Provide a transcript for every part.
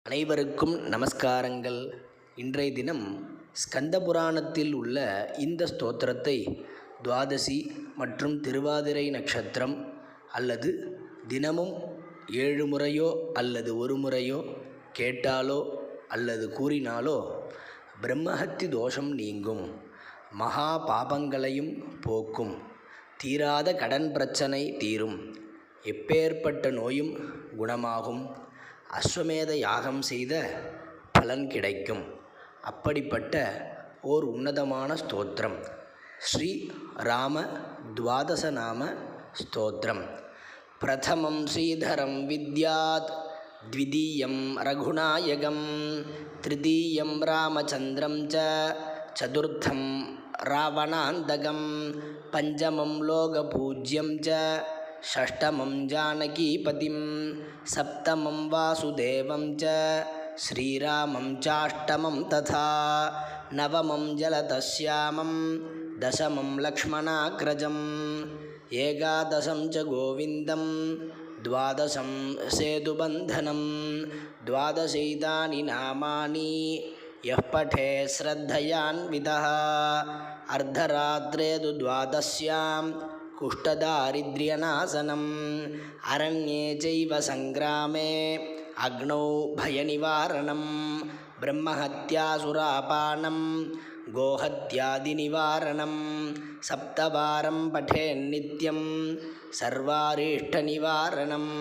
அனைவருக்கும் நமஸ்காரங்கள். இன்றைய தினம் ஸ்கந்த புராணத்தில் உள்ள இந்த ஸ்தோத்திரத்தை துவாதசி மற்றும் திருவாதிரை நட்சத்திரம் அல்லது தினமும் 7 முறையோ அல்லது ஒரு முறையோ கேட்டாலோ அல்லது கூறினாலோ பிரம்மஹத்தி தோஷம் நீங்கும், மகா பாபங்களையும் போக்கும், தீராத கடன் பிரச்சனை தீரும், எப்பேற்பட்ட நோயும் குணமாகும், அஸ்வமேத யாகம் செய்த பலன் கிடைக்கும். அப்படிப்பட்ட ஓர் உன்னதமான ஸ்தோத்திரம் ஸ்ரீ ராம துவாதசநாம ஸ்தோத்திரம். பிரதமம் ஸ்ரீதரம் வித்யாத், த்விதீயம் ரகுநாயகம், திருதீயம் ராமச்சந்திரம் ச, சதுர்த்தம் ராவணாந்தகம், பஞ்சமம் லோகபூஜ்யம் ச, ஷஷ்டமம் ஜானகீபதிம், சப்தமம் வாசுதேவம் ச, ஸ்ரீராமம் சாஷ்டமம் ததா, நவமம் ஜலதஸ்யாமம், தசமம் லக்ஷ்மணாக்ரஜம், ஏகாதசம் ச கோவிந்தம், துவாதசம் சேதுபந்தனம். துவாதசைதானி நாமானி யः பठे ஸ்ரத்தயான்விதः, அர்த்தராத்ரே து துவாதஸ்யாம் குஷ்டதாரித்ர்யநாசனம், அரண்யே சைவ சங்கிராமே அக்னௌ பயநிவாரணம், பிரம்மஹத்யாசுராபானம் கோஹத்யாதிநிவாரணம், சப்தவாரம் பठेन्नित्यं சர்வாரீஷ்டநிவாரணம்,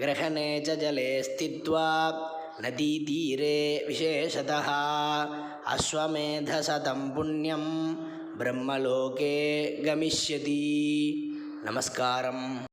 கிரஹணே ச ஜலே ஸ்தித்வா நதீதீரே விசேஷதः, அஸ்வமேதசதம் புண்ணியம் பிரம்மலோகே கமிஷ்யதி. நமஸ்காரம்.